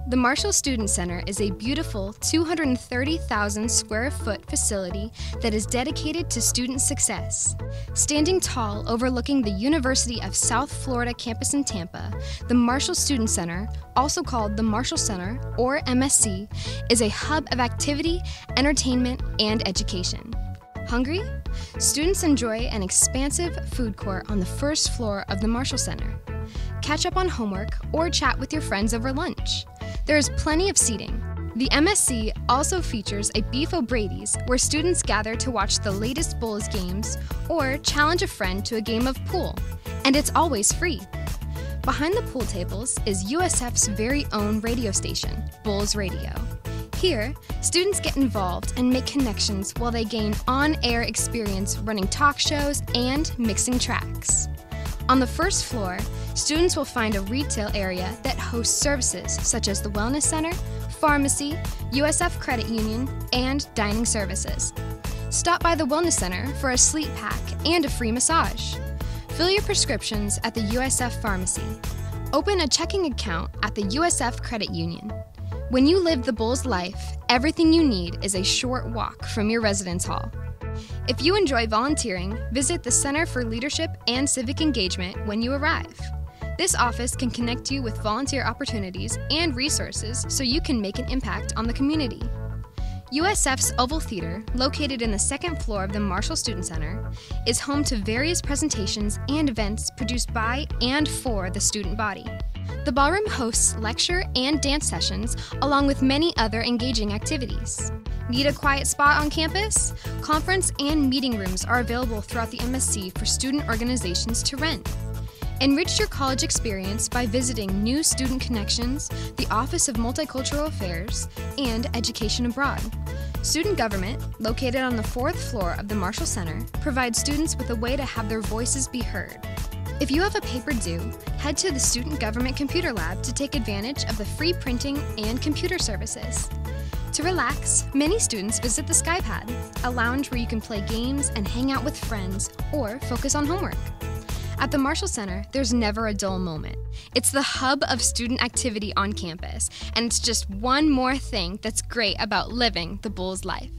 The Marshall Student Center is a beautiful 230,000 square foot facility that is dedicated to student success. Standing tall overlooking the University of South Florida campus in Tampa, the Marshall Student Center, also called the Marshall Center or MSC, is a hub of activity, entertainment, and education. Hungry? Students enjoy an expansive food court on the first floor of the Marshall Center. Catch up on homework or chat with your friends over lunch. There is plenty of seating. The MSC also features a Beef O'Brady's where students gather to watch the latest Bulls games or challenge a friend to a game of pool, and it's always free. Behind the pool tables is USF's very own radio station, Bulls Radio. Here, students get involved and make connections while they gain on-air experience running talk shows and mixing tracks. On the first floor, students will find a retail area that hosts services such as the Wellness Center, Pharmacy, USF Credit Union, and dining services. Stop by the Wellness Center for a sleep pack and a free massage. Fill your prescriptions at the USF Pharmacy. Open a checking account at the USF Credit Union. When you live the Bulls life, everything you need is a short walk from your residence hall. If you enjoy volunteering, visit the Center for Leadership and Civic Engagement when you arrive. This office can connect you with volunteer opportunities and resources so you can make an impact on the community. USF's Oval Theater, located in the second floor of the Marshall Student Center, is home to various presentations and events produced by and for the student body. The ballroom hosts lecture and dance sessions, along with many other engaging activities. Need a quiet spot on campus? Conference and meeting rooms are available throughout the MSC for student organizations to rent. Enrich your college experience by visiting New Student Connections, the Office of Multicultural Affairs, and Education Abroad. Student Government, located on the fourth floor of the Marshall Center, provides students with a way to have their voices be heard. If you have a paper due, head to the Student Government Computer Lab to take advantage of the free printing and computer services. To relax, many students visit the SkyPad, a lounge where you can play games and hang out with friends or focus on homework. At the Marshall Center, there's never a dull moment. It's the hub of student activity on campus, and it's just one more thing that's great about living the Bulls life.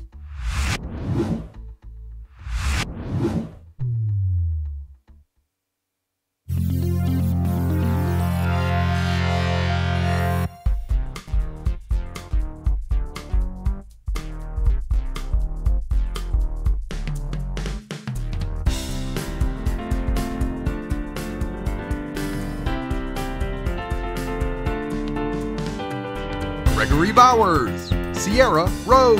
Gregory Bowers, Sierra Rose,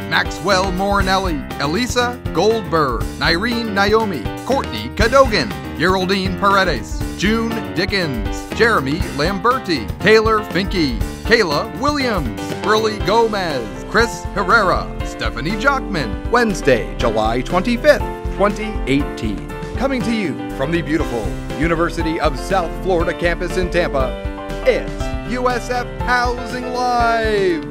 Maxwell Morinelli, Elisa Goldberg, Nyrene Naomi, Courtney Cadogan, Geraldine Paredes, June Dickens, Jeremy Lamberti, Taylor Finke, Kaila Williams, Burley Gomez, Chris Herrera, Stephanie Jockman. Wednesday, July 25th, 2018. Coming to you from the beautiful University of South Florida campus in Tampa, it's USF Housing Live!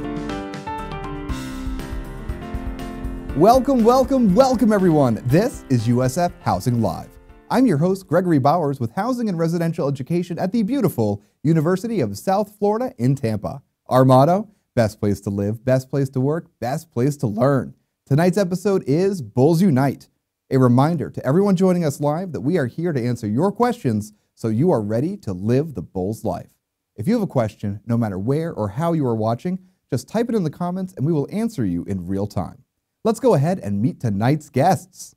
Welcome everyone. This is USF Housing Live. I'm your host, Gregory Bowers, with Housing and Residential Education at the beautiful University of South Florida in Tampa. Our motto, best place to live, best place to work, best place to learn. Tonight's episode is Bulls Unite. A reminder to everyone joining us live that we are here to answer your questions so you are ready to live the Bulls life. If you have a question, no matter where or how you are watching, just type it in the comments and we will answer you in real time. Let's go ahead and meet tonight's guests.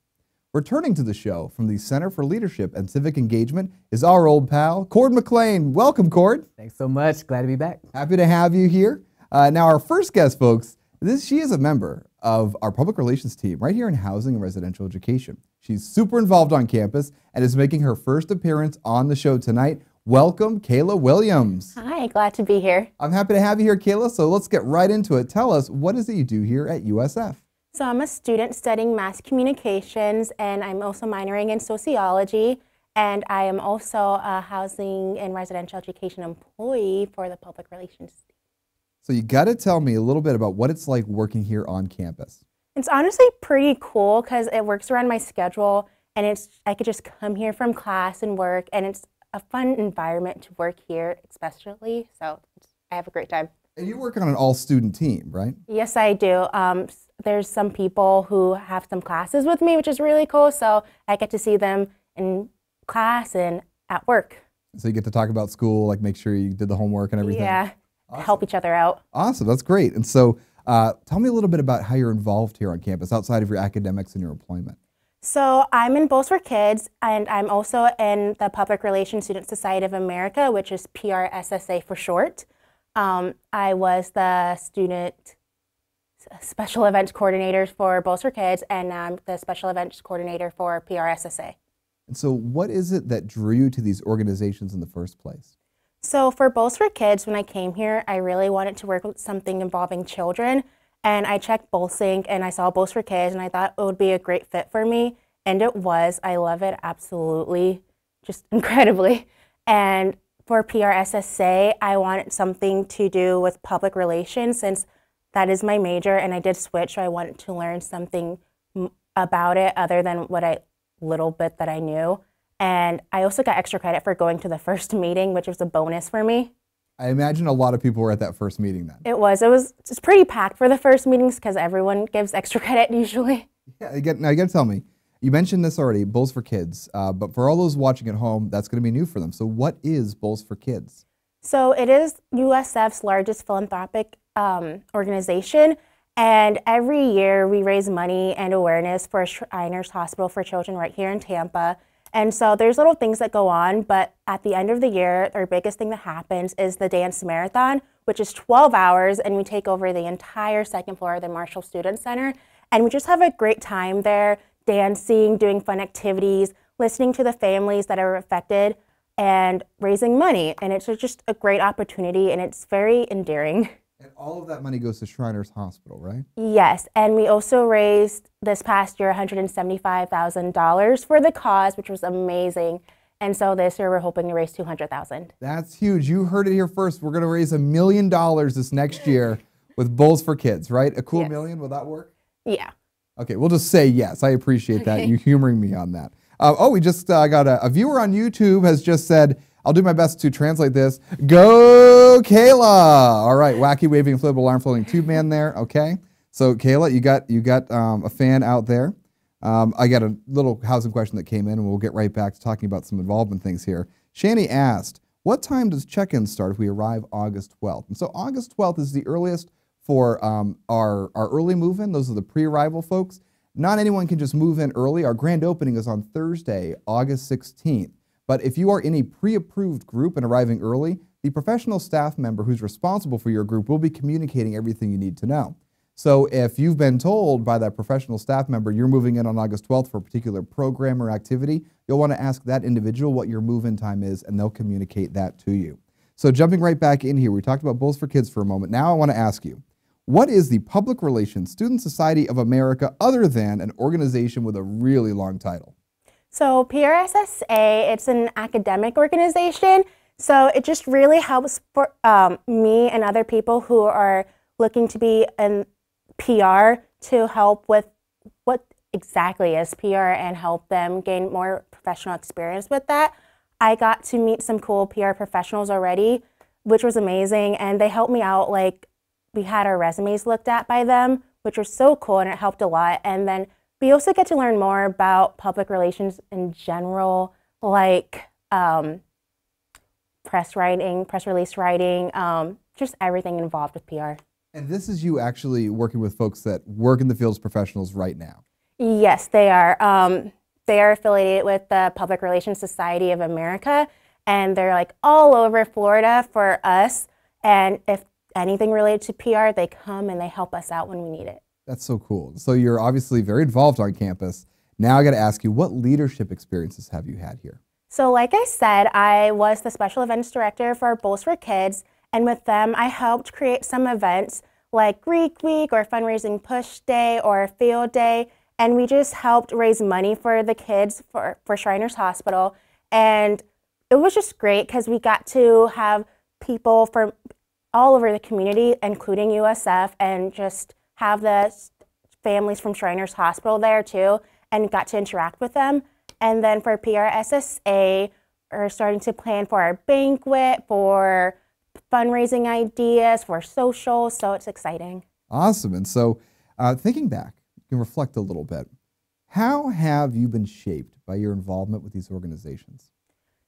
Returning to the show from the Center for Leadership and Civic Engagement is our old pal, Cord McLean. Welcome, Cord. Thanks so much. Glad to be back. Happy to have you here. Now, our first guest, folks, she is a member of our public relations team right here in Housing and Residential Education. She's super involved on campus and is making her first appearance on the show tonight. Welcome, Kaila Williams. Hi, glad to be here. I'm happy to have you here, Kaila. So let's get right into it. Tell us, what is it you do here at USF? So I'm a student studying mass communications, and I'm also minoring in sociology, and I am also a housing and residential education employee for the public relations team. So you got to tell me a little bit about what it's like working here on campus. It's honestly pretty cool because it works around my schedule, and I could just come here from class and work, and it's a fun environment to work here, especially, so I have a great time. And you work on an all-student team, right? Yes, I do. There's some people who have some classes with me, which is really cool. So I get to see them in class and at work. So you get to talk about school, like make sure you did the homework and everything. Yeah, awesome. Help each other out. Awesome, that's great. And so tell me a little bit about how you're involved here on campus outside of your academics and your employment. So I'm in Bowls for Kids, and I'm also in the Public Relations Student Society of America, which is PRSSA for short. I was the student special events coordinator for Bowls for Kids, and now I'm the special events coordinator for PRSSA. And so what is it that drew you to these organizations in the first place? So for Bowls for Kids, when I came here, I really wanted to work with something involving children. And I checked BowlSync and I saw Bowls for Kids and I thought it would be a great fit for me. And it was. I love it absolutely, just incredibly. And for PRSSA, I wanted something to do with public relations since that is my major and I did switch. So I wanted to learn something about it other than what little bit that I knew. And I also got extra credit for going to the first meeting, which was a bonus for me. I imagine a lot of people were at that first meeting then. It was pretty packed for the first meetings because everyone gives extra credit usually. Yeah, now you got to tell me, you mentioned this already, Bowls for Kids, but for all those watching at home, that's going to be new for them. So what is Bowls for Kids? So it is USF's largest philanthropic organization, and every year we raise money and awareness for Shriners Hospital for Children right here in Tampa. And so there's little things that go on, but at the end of the year, our biggest thing that happens is the dance marathon, which is 12 hours, and we take over the entire second floor of the Marshall Student Center. And we just have a great time there, dancing, doing fun activities, listening to the families that are affected, and raising money. And it's just a great opportunity, and it's very endearing. And all of that money goes to Shriners Hospital, right? Yes, and we also raised this past year $175,000 for the cause, which was amazing. And so this year we're hoping to raise $200,000. That's huge. You heard it here first. We're going to raise $1 million this next year with Bowls for Kids, right? A cool million. Will that work? Yeah. Okay, we'll just say yes. I appreciate that. You humoring me on that. We just got a viewer on YouTube has just said, I'll do my best to translate this. Go, Kaila! All right, wacky waving inflatable arm floating tube man there. Okay, so Kaila, you got a fan out there. I got a little housing question that came in, and we'll get right back to talking about some involvement things here. Shani asked, "What time does check-in start if we arrive August 12th?" And so August 12th is the earliest for our early move-in. Those are the pre-arrival folks. Not anyone can just move in early. Our grand opening is on Thursday, August 16th. But if you are in a pre-approved group and arriving early, the professional staff member who's responsible for your group will be communicating everything you need to know. So if you've been told by that professional staff member you're moving in on August 12th for a particular program or activity, you'll want to ask that individual what your move-in time is, and they'll communicate that to you. So jumping right back in here, we talked about Bowls for Kids for a moment. Now I want to ask you, what is the Public Relations Student Society of America other than an organization with a really long title? So PRSSA, it's an academic organization, so it just really helps for me and other people who are looking to be in PR to help with what exactly is PR and help them gain more professional experience with that. I got to meet some cool PR professionals already, which was amazing, and they helped me out. Like, we had our resumes looked at by them, which was so cool, and it helped a lot. And then we also get to learn more about public relations in general, like press writing, press release writing, just everything involved with PR. And this is you actually working with folks that work in the field as professionals right now? Yes, they are. They are affiliated with the Public Relations Society of America, and they're like all over Florida for us. And if anything related to PR, they come and they help us out when we need it. That's so cool. So you're obviously very involved on campus. Now I got to ask you, what leadership experiences have you had here? So like I said, I was the special events director for Bowls for Kids, and with them I helped create some events like Greek Week or Fundraising Push Day or Field Day, and we just helped raise money for the kids for Shriners Hospital. And it was just great because we got to have people from all over the community, including USF, and just have the families from Shriners Hospital there too, and got to interact with them. And then for PRSSA, we're starting to plan for our banquet, for fundraising ideas for social, so it's exciting. Awesome. And so thinking back, you can reflect a little bit. How have you been shaped by your involvement with these organizations?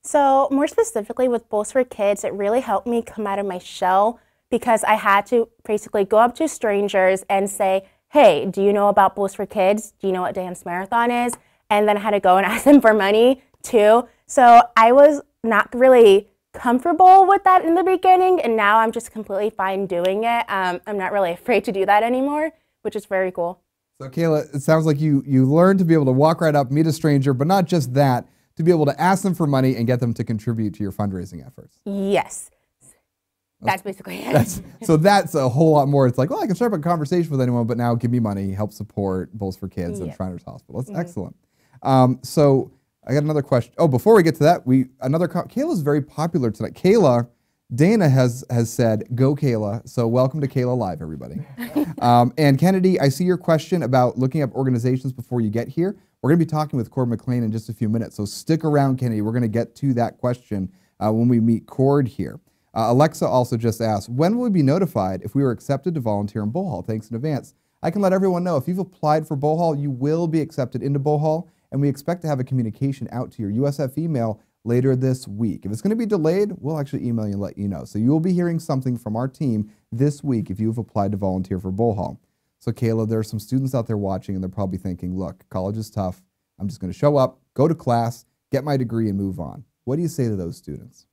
So more specifically with Bowls for Kids, it really helped me come out of my shell because I had to basically go up to strangers and say, hey, do you know about Bowls for Kids? Do you know what Dance Marathon is? And then I had to go and ask them for money too. So I was not really comfortable with that in the beginning, and now I'm just completely fine doing it. I'm not really afraid to do that anymore, which is very cool. So Kaila, it sounds like you learned to be able to walk right up, meet a stranger, but not just that, to be able to ask them for money and get them to contribute to your fundraising efforts. Yes. That's basically it. So that's a whole lot more. It's like, well, I can start up a conversation with anyone, but now give me money, help support Bowls for Kids and Shriners Hospital. That's excellent. So I got another question. Oh, before we get to that, Kayla's very popular tonight. Kaila, Dana has said, go Kaila. So welcome to Kaila Live, everybody. And Kennedy, I see your question about looking up organizations before you get here. We're going to be talking with Cord McLean in just a few minutes. So stick around, Kennedy. We're going to get to that question when we meet Cord here. Alexa also just asked, when will we be notified if we were accepted to volunteer in Bowl Hall? Thanks in advance. I can let everyone know if you've applied for Bowl Hall, you will be accepted into Bowl Hall, and we expect to have a communication out to your USF email later this week. If it's going to be delayed, we'll actually email you and let you know. So you will be hearing something from our team this week if you've applied to volunteer for Bowl Hall. So Kaila, there are some students out there watching, and they're probably thinking, look, college is tough. I'm just going to show up, go to class, get my degree, and move on. What do you say to those students?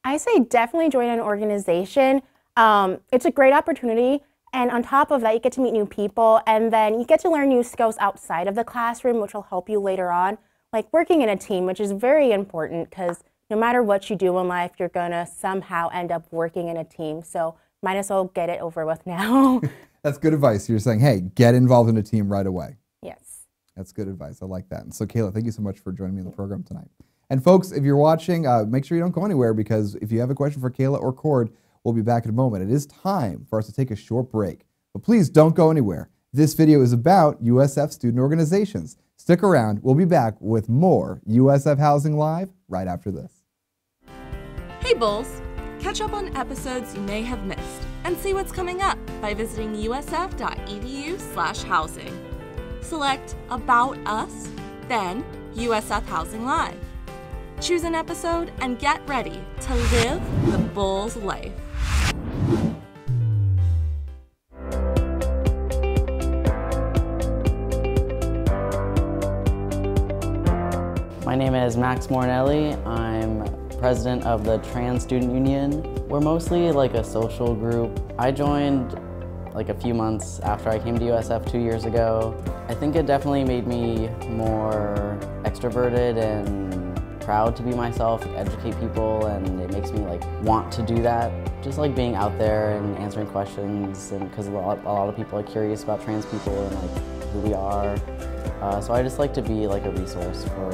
I say definitely join an organization. It's a great opportunity. And on top of that, you get to meet new people, and then you get to learn new skills outside of the classroom, which will help you later on, like working in a team, which is very important because no matter what you do in life, you're going to somehow end up working in a team. So might as well get it over with now. That's good advice. You're saying, hey, get involved in a team right away. Yes. That's good advice. I like that. And so Kaila, thank you so much for joining me in the program tonight. And folks, if you're watching, make sure you don't go anywhere, because if you have a question for Kaila or Cord, we'll be back in a moment. It is time for us to take a short break. But please don't go anywhere. This video is about USF student organizations. Stick around. We'll be back with more USF Housing Live right after this. Hey Bulls! Catch up on episodes you may have missed and see what's coming up by visiting usf.edu/housing. Select About Us, then USF Housing Live. Choose an episode and get ready to live the Bulls life. My name is Max Mornelli. I'm president of the Trans Student Union. We're mostly like a social group. I joined like a few months after I came to USF 2 years ago. I think it definitely made me more extroverted and proud to be myself, educate people, and it makes me like want to do that. Just like being out there and answering questions, and because a lot of people are curious about trans people and like who we are. So I just like to be like a resource for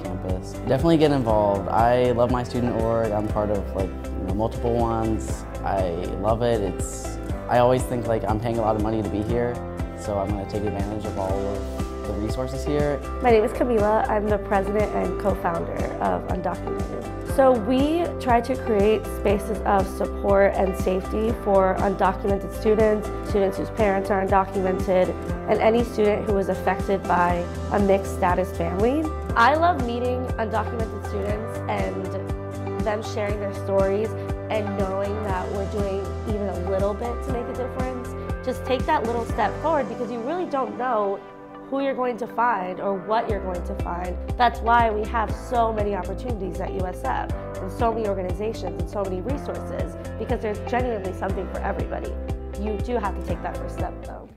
campus. Definitely get involved. I love my student org. I'm part of like multiple ones. I love it. I always think like I'm paying a lot of money to be here, so I'm going to take advantage of all of the resources here. My name is Camila. I'm the president and co-founder of Undocumented. So we try to create spaces of support and safety for undocumented students, students whose parents are undocumented, and any student who is affected by a mixed status family. I love meeting undocumented students and them sharing their stories and knowing that we're doing even a little bit to make a difference. Just take that little step forward, because you really don't know who you're going to find or what you're going to find. That's why we have so many opportunities at USF and so many organizations and so many resources, because there's genuinely something for everybody. You do have to take that first step though.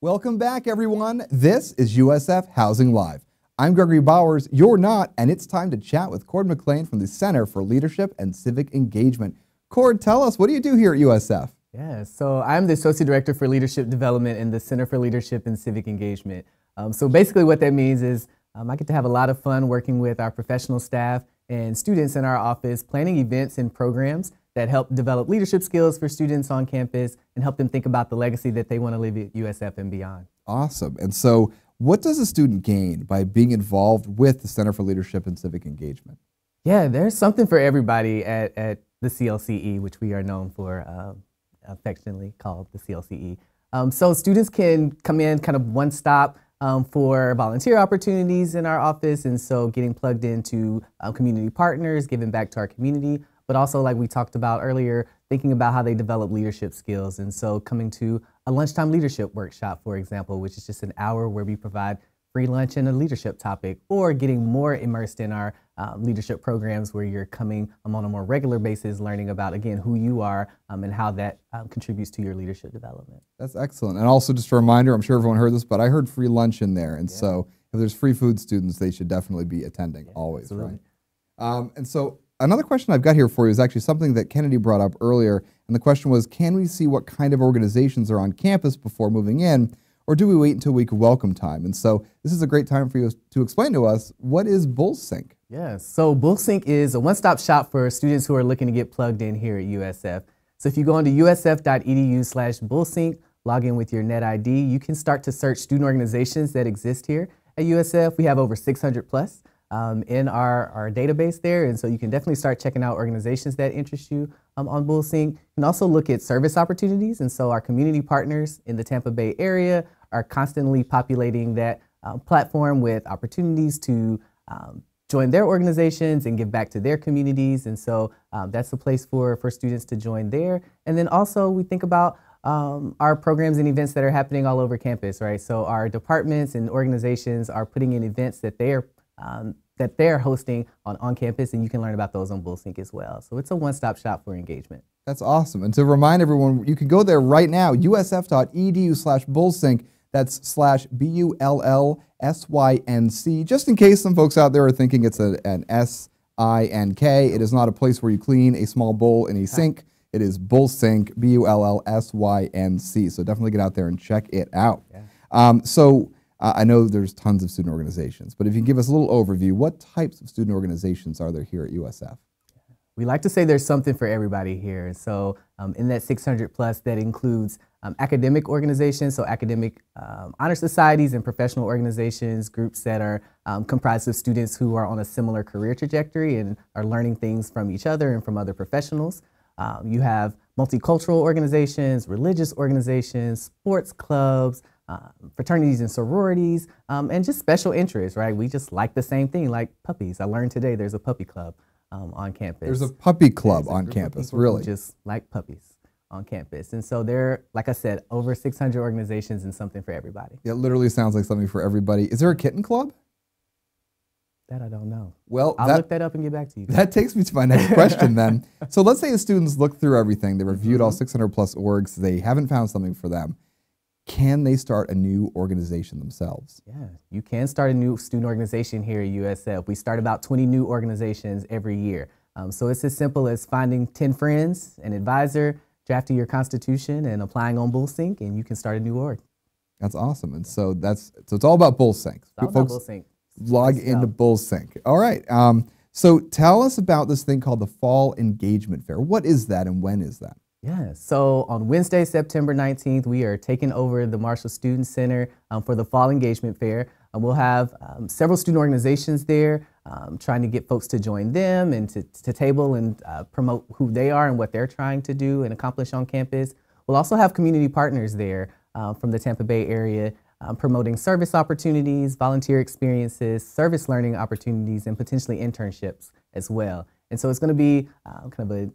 Welcome back, everyone. This is USF Housing Live. I'm Gregory Bowers, you're not, and it's time to chat with Cord McLean from the Center for Leadership and Civic Engagement. Cord, tell us, what do you do here at USF? Yeah, so I'm the Associate Director for Leadership Development in the Center for Leadership and Civic Engagement. So basically what that means is I get to have a lot of fun working with our professional staff and students in our office, planning events and programs that help develop leadership skills for students on campus and help them think about the legacy that they want to leave at USF and beyond. Awesome. And so what does a student gain by being involved with the Center for Leadership and Civic Engagement? Yeah, there's something for everybody at the CLCE, which we are known for, affectionately called the CLCE. So students can come in kind of one stop for volunteer opportunities in our office, and so getting plugged into community partners, giving back to our community, but also, like we talked about earlier, thinking about how they develop leadership skills. And so coming to a lunchtime leadership workshop, for example, which is just an hour where we provide free lunch and a leadership topic, or getting more immersed in our leadership programs where you're coming on a more regular basis, learning about, again, who you are and how that contributes to your leadership development. That's excellent. And also just a reminder, I'm sure everyone heard this, but I heard free lunch in there. And so if there's free food students, they should definitely be attending always, absolutely. Right? And so another question I've got here for you is actually something that Kennedy brought up earlier. And the question was, can we see what kind of organizations are on campus before moving in? Or do we wait until we can welcome time? And so this is a great time for you to explain to us, what is BullSync? Yeah, so BullSync is a one-stop shop for students who are looking to get plugged in here at USF. So if you go onto usf.edu/BullSync, log in with your net ID, you can start to search student organizations that exist here at USF. We have over 600 plus in our database there, and so you can definitely start checking out organizations that interest you on BullSync. You can also look at service opportunities, and so our community partners in the Tampa Bay area are constantly populating that platform with opportunities to join their organizations and give back to their communities. And so that's a place for students to join there. And then also we think about our programs and events that are happening all over campus, right? So our departments and organizations are putting in events that they're hosting on campus, and you can learn about those on BullSync as well. So it's a one-stop shop for engagement. That's awesome. And to remind everyone, you can go there right now, usf.edu/BullSync. That's /BullSync, just in case some folks out there are thinking it's an S-I-N-K. It is not a place where you clean a small bowl in a sink. It is BullSync, BullSync. So definitely get out there and check it out. Yeah. I know there's tons of student organizations, but if you can give us a little overview, what types of student organizations are there here at USF? We like to say there's something for everybody here. So in that 600 plus, that includes academic organizations, so academic honor societies and professional organizations, groups that are comprised of students who are on a similar career trajectory and are learning things from each other and from other professionals. You have multicultural organizations, religious organizations, sports clubs, fraternities and sororities, and just special interests, right? We just like the same thing, like puppies. I learned today there's a puppy club on campus. There's a puppy club on campus, really? Just like puppies on campus. And so there are, like I said, over 600 organizations and something for everybody. It literally sounds like something for everybody. Is there a kitten club? That I don't know. Well, I'll look that up and get back to you. That takes me to my next question then. So let's say the students look through everything. They reviewed all 600 plus orgs. They haven't found something for them. Can they start a new organization themselves? Yeah, you can start a new student organization here at USF. We start about 20 new organizations every year. So it's as simple as finding 10 friends, an advisor, drafting your constitution, and applying on BullSync, and you can start a new org. That's awesome. And so it's all about BullSync. It's all about BullSync. Log into BullSync. All right. So tell us about this thing called the Fall Engagement Fair. What is that and when is that? Yeah, so on Wednesday, September 19th, we are taking over the Marshall Student Center for the Fall Engagement Fair. We'll have several student organizations there trying to get folks to join them and to table and promote who they are and what they're trying to do and accomplish on campus. We'll also have community partners there from the Tampa Bay area promoting service opportunities, volunteer experiences, service learning opportunities, and potentially internships as well. And so it's going to be kind of a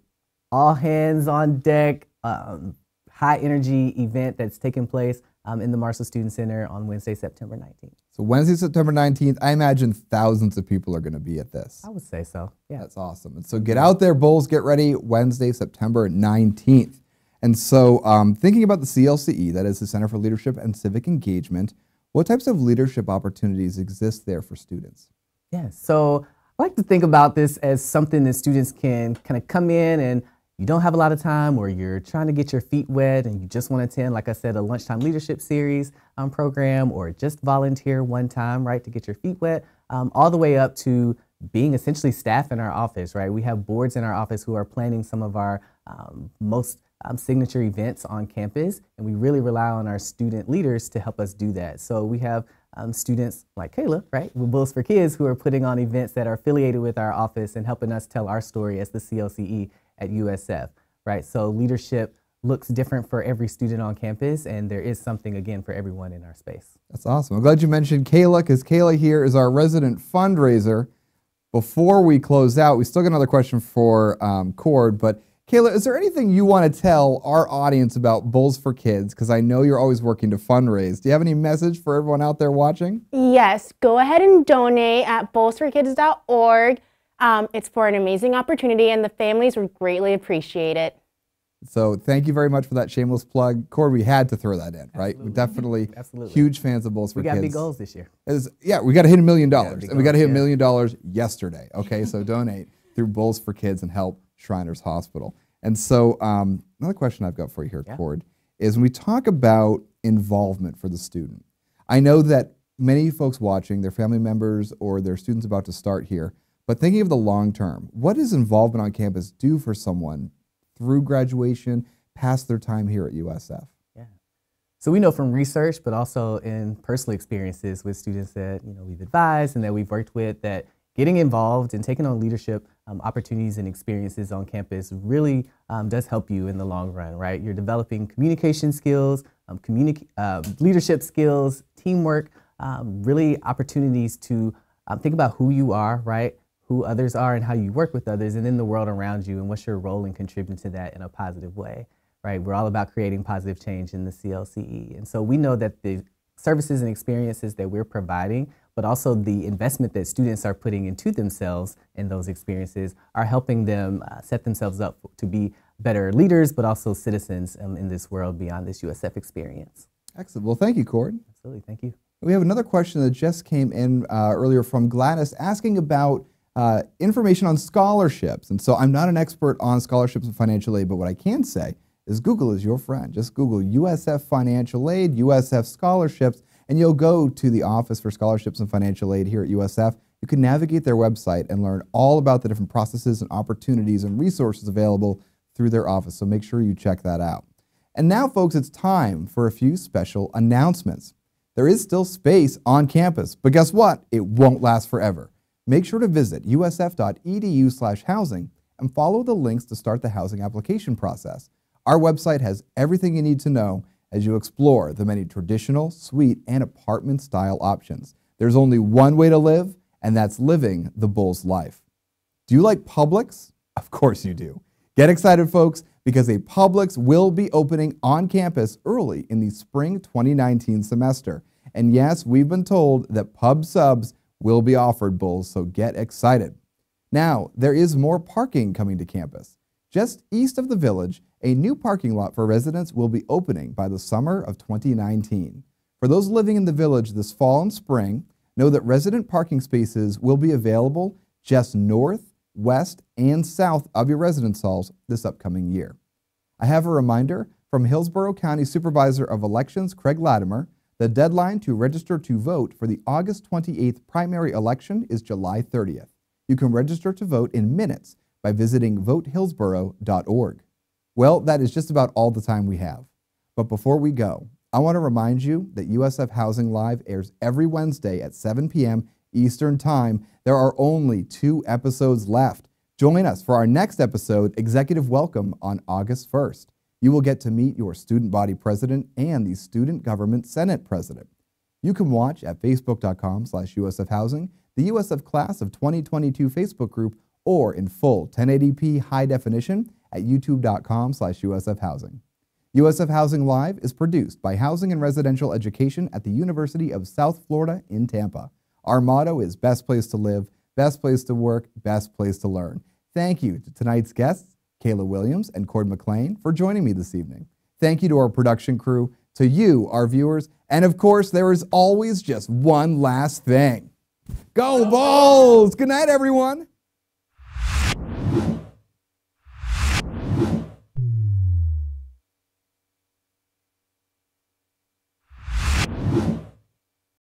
all hands on deck, high energy event that's taking place in the Marshall Student Center on Wednesday, September 19th. So Wednesday, September 19th, I imagine thousands of people are going to be at this. I would say so, yeah. That's awesome. And so get out there, Bulls, get ready, Wednesday, September 19th. And so thinking about the CLCE, that is the Center for Leadership and Civic Engagement, what types of leadership opportunities exist there for students? Yeah, so I like to think about this as something that students can kind of come in and you don't have a lot of time or you're trying to get your feet wet and you just want to attend, like I said, a lunchtime leadership series program or just volunteer one time, right, to get your feet wet, all the way up to being essentially staff in our office, right? We have boards in our office who are planning some of our most signature events on campus, and we really rely on our student leaders to help us do that. So we have students like Kaila, right, with Bulls for Kids, who are putting on events that are affiliated with our office and helping us tell our story as the CLCE at USF, right? So leadership looks different for every student on campus, and there is something, again, for everyone in our space. That's awesome. I'm glad you mentioned Kaila, because Kaila here is our resident fundraiser. Before we close out, we still got another question for Cord, but Kaila, is there anything you want to tell our audience about Bulls for Kids? Because I know you're always working to fundraise. Do you have any message for everyone out there watching? Yes, go ahead and donate at bullsforkids.org. It's for an amazing opportunity, and the families would greatly appreciate it. So thank you very much for that shameless plug. Cord, we had to throw that in, right? Absolutely. We're definitely Absolutely. huge fans of Bulls for We Kids. got big goals this year. Yeah, we got to hit $1 million, Yeah, and we got to hit $1 yeah. million yesterday. Okay, so donate through Bulls for Kids and help Shriners Hospital. And so another question I've got for you here, Cord, is when we talk about involvement for the student, I know that many folks watching, their family members or their students about to start here, but thinking of the long term, what does involvement on campus do for someone through graduation, past their time here at USF? Yeah. So we know from research, but also in personal experiences with students that we've advised and that we've worked with, that getting involved and taking on leadership opportunities and experiences on campus really does help you in the long run, right? You're developing communication skills, leadership skills, teamwork, really opportunities to think about who you are, right? Who others are and how you work with others, and then the world around you and what's your role in contributing to that in a positive way, right? We're all about creating positive change in the CLCE. And so we know that the services and experiences that we're providing, but also the investment that students are putting into themselves in those experiences, are helping them set themselves up to be better leaders, but also citizens in this world beyond this USF experience. Excellent. Well, thank you, Cord. Absolutely. Thank you. We have another question that just came in earlier from Gladys, asking about information on scholarships. And so I'm not an expert on scholarships and financial aid, but what I can say is Google is your friend. Just Google USF Financial Aid, USF Scholarships, and you'll go to the Office for Scholarships and Financial Aid here at USF. You can navigate their website and learn all about the different processes and opportunities and resources available through their office, so make sure you check that out. And now, folks, it's time for a few special announcements. There is still space on campus, but guess what? It won't last forever. Make sure to visit usf.edu/housing and follow the links to start the housing application process. Our website has everything you need to know as you explore the many traditional, suite, and apartment-style options. There's only one way to live, and that's living the Bulls life. Do you like Publix? Of course you do. Get excited, folks, because a Publix will be opening on campus early in the spring 2019 semester. And yes, we've been told that pub subs will be offered, Bulls, so get excited. Now, there is more parking coming to campus. Just east of the village, a new parking lot for residents will be opening by the summer of 2019. For those living in the village this fall and spring, know that resident parking spaces will be available just north, west, and south of your residence halls this upcoming year. I have a reminder from Hillsborough County Supervisor of Elections, Craig Latimer. The deadline to register to vote for the August 28th primary election is July 30th. You can register to vote in minutes by visiting votehillsborough.org. Well, that is just about all the time we have. But before we go, I want to remind you that USF Housing Live airs every Wednesday at 7 p.m. Eastern Time. There are only 2 episodes left. Join us for our next episode, Executive Welcome, on August 1st. You will get to meet your student body president and the Student Government Senate president. You can watch at facebook.com/USF Housing, the USF Class of 2022 Facebook group, or in full 1080p high definition at youtube.com/USF Housing. USF Housing Live is produced by Housing and Residential Education at the University of South Florida in Tampa. Our motto is best place to live, best place to work, best place to learn. Thank you to tonight's guests, Kaila Williams and Cord McLean, for joining me this evening. Thank you to our production crew, to you, our viewers, and of course, there is always just one last thing. Go Bulls! Good night, everyone!